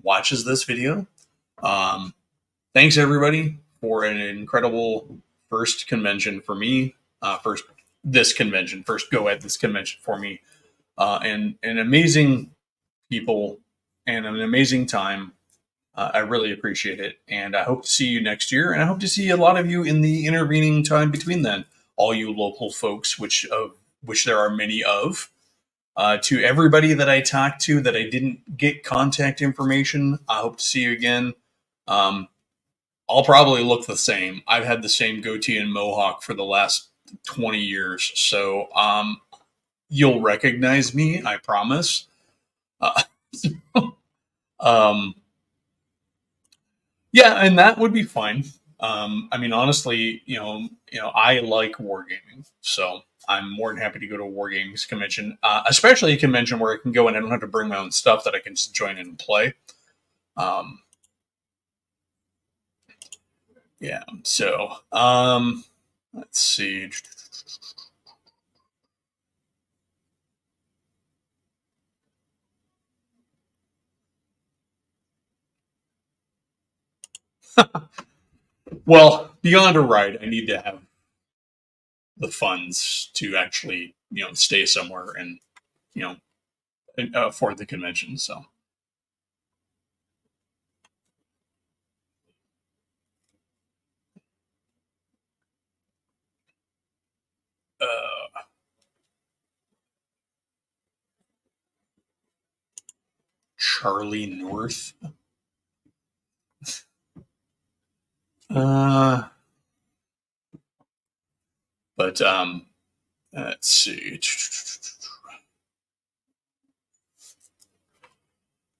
Speaker 1: watches this video, thanks everybody for an incredible first convention for me. First go at this convention for me, and an amazing people and an amazing time. I really appreciate it, and I hope to see you next year. And I hope to see a lot of you in the intervening time between then. All you local folks, which there are many of. To everybody that I talked to that I didn't get contact information, I hope to see you again. I'll probably look the same. I've had the same goatee and mohawk for the last 20 years, so you'll recognize me, I promise. Um, Yeah, and that would be fine. I mean, honestly, I like wargaming, so I'm more than happy to go to a wargames convention, especially a convention where I can go and I don't have to bring my own stuff that I can just join in and play. Yeah, so let's see. Well, beyond a ride, I need to have the funds to actually, stay somewhere and, you know, afford the convention. So, uh, Charlie North. Uh, but let's see.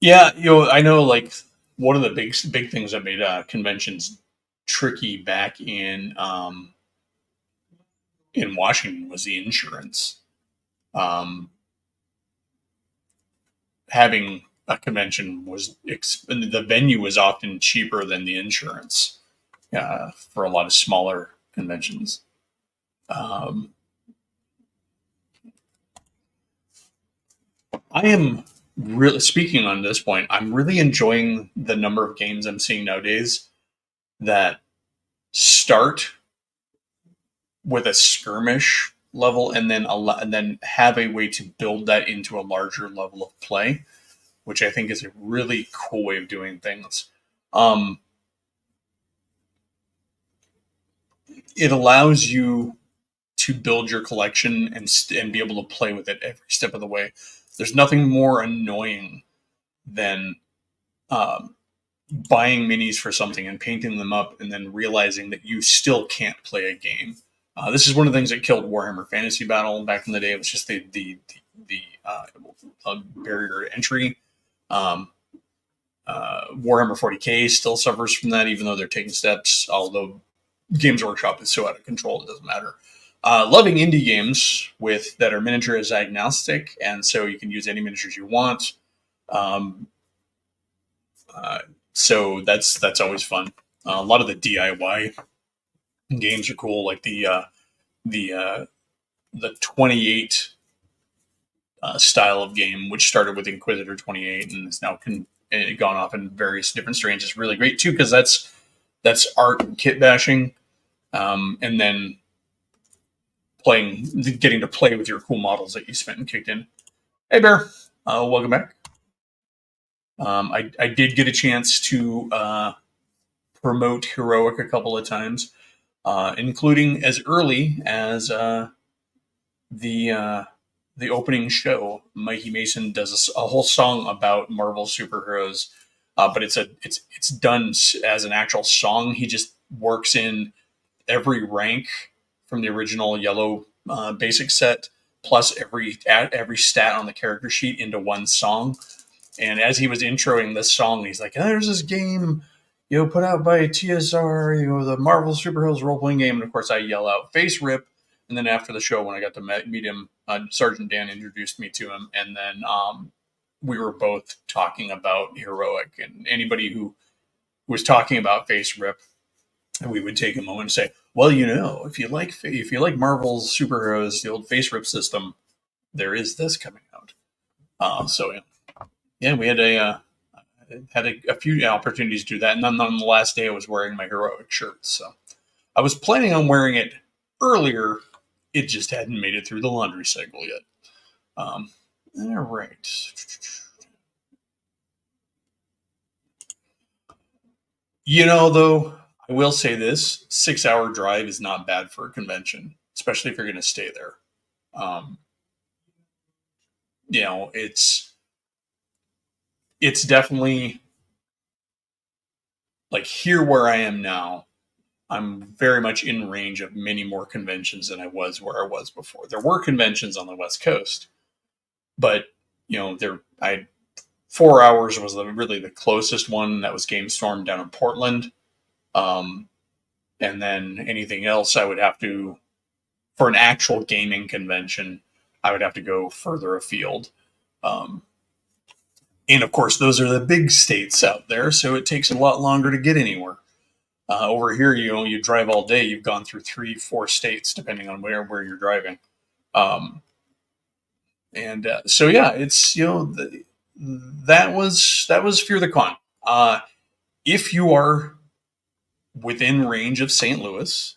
Speaker 1: Yeah, I know like one of the big things that made conventions tricky back in Washington was the insurance. Having a convention the venue was often cheaper than the insurance for a lot of smaller conventions. I am really speaking on this point. I'm really enjoying the number of games I'm seeing nowadays that start with a skirmish level, and then and then have a way to build that into a larger level of play, which I think is a really cool way of doing things. Um, it allows you to build your collection and be able to play with it every step of the way. There's nothing more annoying than um, buying minis for something and painting them up and then realizing that you still can't play a game. This is one of the things that killed Warhammer Fantasy Battle back in the day. It was just the barrier to entry. Warhammer 40k still suffers from that, even though they're taking steps. Although Games Workshop is so out of control, it doesn't matter. Loving indie games that are miniature is agnostic, and so you can use any miniatures you want. Um, so that's always fun. A lot of the DIY games are cool, like the 28 style of game, which started with Inquisitor 28 and has now gone off in various different strains. Is really great too, because that's art and kit bashing, and then getting to play with your cool models that you spent and kicked in. Hey, Bear, welcome back. I did get a chance to promote Heroic a couple of times, including as early as the opening show. Mikey Mason does a whole song about Marvel superheroes, but it's done as an actual song. He just works in every rank from the original yellow basic set, plus every stat on the character sheet into one song. And as he was introing this song, he's like, "There's this game, put out by TSR, the Marvel Superheroes role playing game." And of course, I yell out "Face Rip." And then after the show, when I got to meet him, Sergeant Dan introduced me to him, and then we were both talking about Heroic. And anybody who was talking about Face Rip, we would take a moment and say, "Well, if you like Marvel's superheroes, the old Face Rip system, there is this coming out." So yeah, we had a few opportunities to do that, and then on the last day, I was wearing my Heroic shirt. So I was planning on wearing it earlier. It just hadn't made it through the laundry cycle yet. All right. Though, I will say this: 6-hour drive is not bad for a convention, especially if you're going to stay there. Um, it's definitely like here where I am now. I'm very much in range of many more conventions than I was where I was before. There were conventions on the West Coast, but I 4 hours was really the closest one. That was GameStorm down in Portland, and then anything else I would have to, for an actual gaming convention, I would have to go further afield. And of course, those are the big states out there, so it takes a lot longer to get anywhere. Over here, you drive all day. You've gone through 3-4 states, depending on where you're driving. And so yeah, it's that was Fear the Con. If you are within range of St. Louis,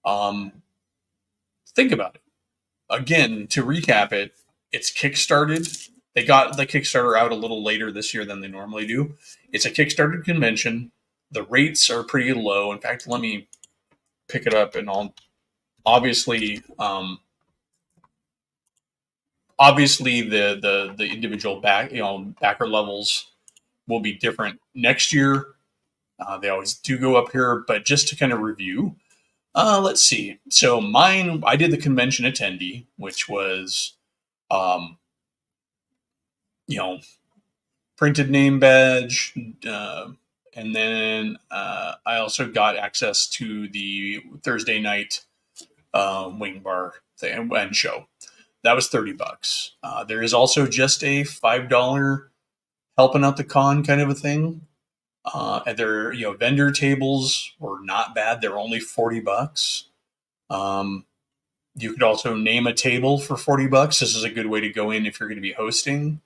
Speaker 1: think about it. Again, to recap it, it's kickstarted. They got the Kickstarter out a little later this year than they normally do. It's a Kickstarted convention. The rates are pretty low. In fact, let me pick it up, and I'll obviously the individual backer levels will be different next year. They always do go up here, but just to kind of review, let's see. So mine, I did the convention attendee, which was, printed name badge, and then I also got access to the Thursday night wing bar thing and show. That was $30. There is also just a $5 helping out the con kind of a thing. And their vendor tables were not bad. They're only $40. You could also name a table for $40. This is a good way to go in if you're going to be hosting.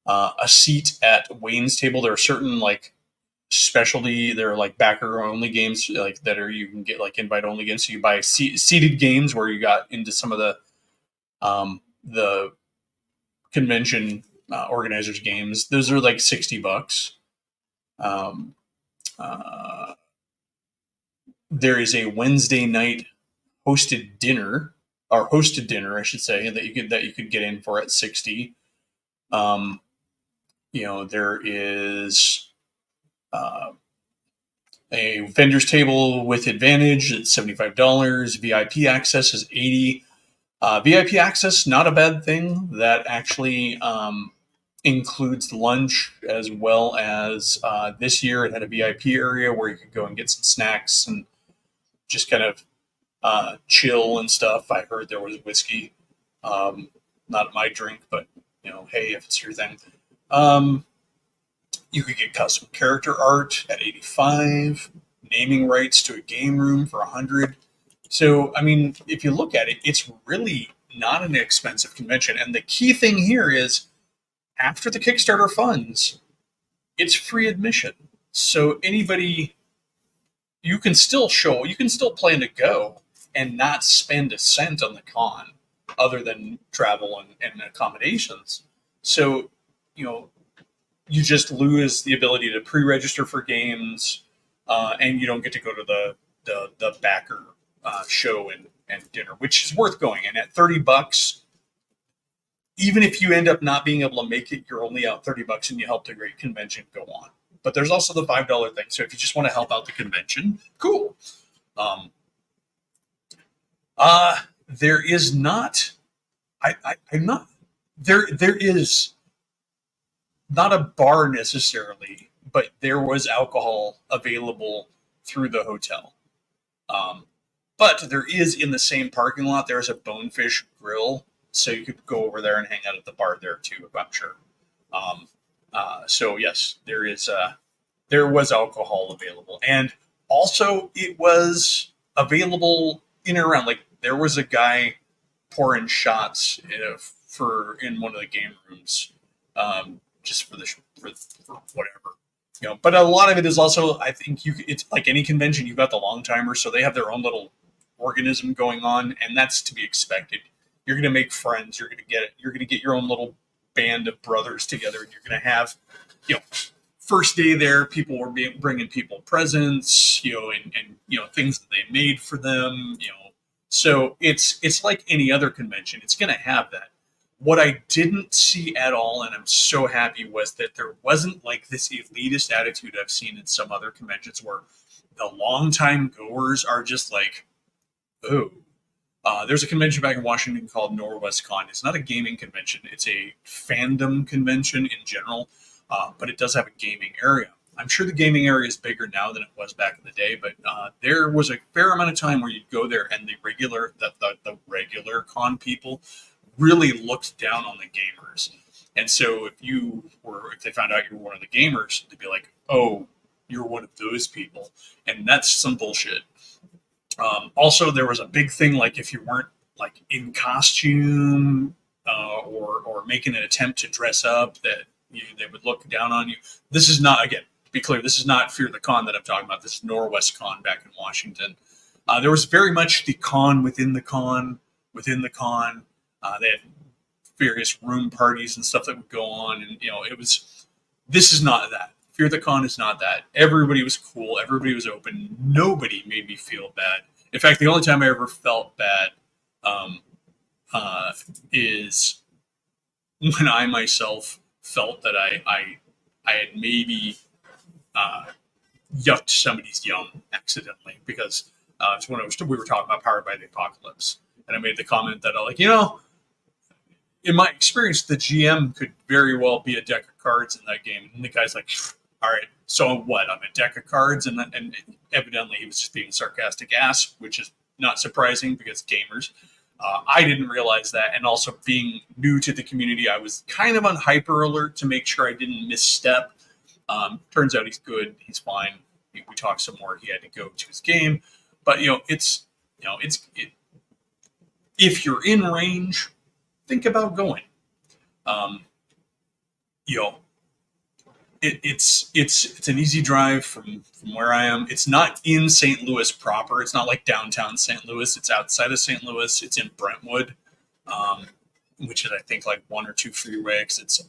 Speaker 1: A seat at Wayne's table. There are certain specialty. They're like backer only games, like that are you can get like invite only games. So you buy seated games where you got into some of the convention organizers games. Those are like $60. Um, uh, there is a Wednesday night hosted dinner, or hosted dinner, I should say, that you could get in for at 60. Um, there is uh, a vendor's table with advantage at $75. VIP access is 80. VIP access, not a bad thing. That actually includes lunch, as well as this year it had a VIP area where you could go and get some snacks and just kind of chill and stuff. I heard there was whiskey. Not my drink, but hey, if it's your thing. You could get custom character art at 85, naming rights to a game room for 100. So, I mean, if you look at it, it's really not an expensive convention. And the key thing here is after the Kickstarter funds, it's free admission. So anybody, you can still plan to go and not spend a cent on the con other than travel and accommodations. So, you just lose the ability to pre-register for games, and you don't get to go to the backer show and dinner, which is worth going. And at $30, even if you end up not being able to make it, you're only out $30 and you helped a great convention go on. But there's also the $5 thing. So if you just want to help out the convention, cool. There is not. I'm not. There is not a bar necessarily, but there was alcohol available through the hotel. But there is, in the same parking lot, there's a Bonefish Grill, so you could go over there and hang out at the bar there too, I'm sure. So yes, there was alcohol available, and also it was available in and around. Like there was a guy pouring shots in one of the game rooms, just for whatever. But a lot of it is also, I think it's like any convention, you've got the long timers, so they have their own little organism going on, and that's to be expected. You're going to make friends. You're going to get your own little band of brothers together, and you're going to have, first day there, people were bringing people presents, and things that they made for them, So it's like any other convention. It's going to have that. What I didn't see at all, and I'm so happy, was that there wasn't like this elitist attitude I've seen in some other conventions where the longtime goers are just like, oh. There's a convention back in Washington called NorwestCon. It's not a gaming convention. It's a fandom convention in general, but it does have a gaming area. I'm sure the gaming area is bigger now than it was back in the day, but there was a fair amount of time where you'd go there and the regular con people really looked down on the gamers. And so if they found out you were one of the gamers, they'd be like, oh, you're one of those people. And that's some bullshit. Also, there was a big thing, like if you weren't like in costume or making an attempt to dress up, that they would look down on you. This is not, again, to be clear, this is not Fear the Con that I'm talking about. This is NorwestCon back in Washington. There was very much the con within the con within the con. They had various room parties and stuff that would go on, and it was. This is not that. Fear the Con is not that. Everybody was cool. Everybody was open. Nobody made me feel bad. In fact, the only time I ever felt bad is when I myself felt that I had maybe yucked somebody's yum accidentally, because it's when we were talking about Powered by the Apocalypse, and I made the comment that in my experience, the GM could very well be a deck of cards in that game, and the guy's like, all right, so what? I'm a deck of cards, and evidently he was just being sarcastic ass, which is not surprising because gamers. I didn't realize that, and also being new to the community, I was kind of on hyper alert to make sure I didn't misstep. Turns out he's good, he's fine. We talked some more. He had to go to his game, but if you're in range, think about going. It's an easy drive from where I am. It's not in St. Louis proper. It's not like downtown St. Louis. It's outside of St. Louis. It's in Brentwood, um, which is I think like one or two freeway exits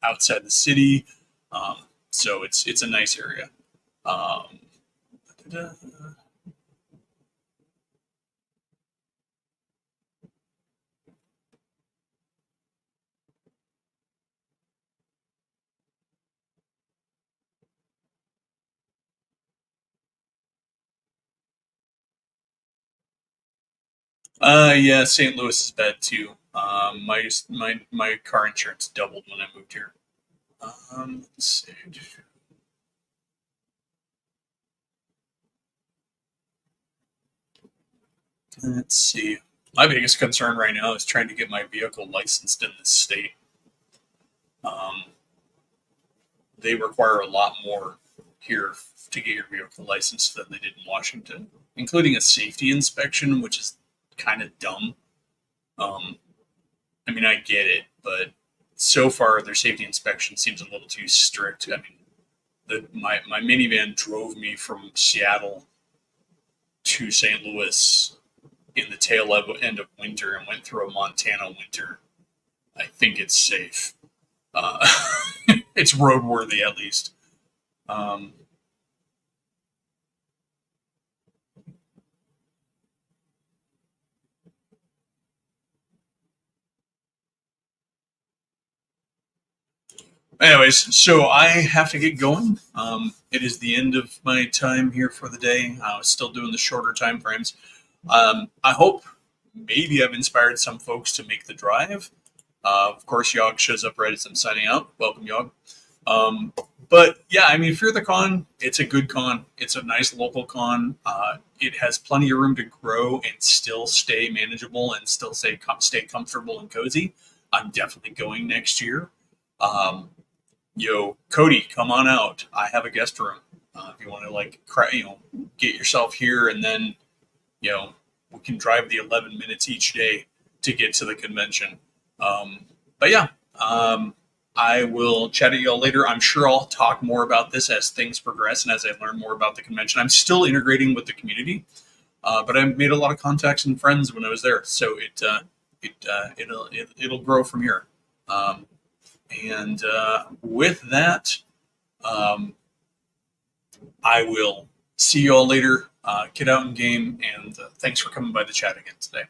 Speaker 1: outside the city. Um, so it's a nice area. Um, yeah, St. Louis is bad too. My car insurance doubled when I moved here. Let's see. Let's see. My biggest concern right now is trying to get my vehicle licensed in this state. Um, they require a lot more here to get your vehicle licensed than they did in Washington, including a safety inspection, which is kind of dumb. Um, I mean, I get it, but so far their safety inspection seems a little too strict. I mean, my minivan drove me from Seattle to St. Louis in the end of winter and went through a Montana winter. I think it's safe. Uh, it's roadworthy at least. Um, Anyways, so I have to get going. It is the end of my time here for the day. I was still doing the shorter time frames. I hope maybe I've inspired some folks to make the drive. Of course, Yog shows up right as I'm signing out. Welcome, Yog. Um, but yeah, I mean, Fear the Con, it's a good con. It's a nice local con. It has plenty of room to grow and still stay manageable and still stay comfortable and cozy. I'm definitely going next year. Um, Yo, Cody, come on out. I have a guest room. If you want to get yourself here, and then you know we can drive the 11 minutes each day to get to the convention. But yeah, I will chat at y'all later. I'm sure I'll talk more about this as things progress and as I learn more about the convention. I'm still integrating with the community, but I made a lot of contacts and friends when I was there, so it'll grow from here. Um, and with that, um, I will see you all later. Get out and game, and thanks for coming by the chat again today.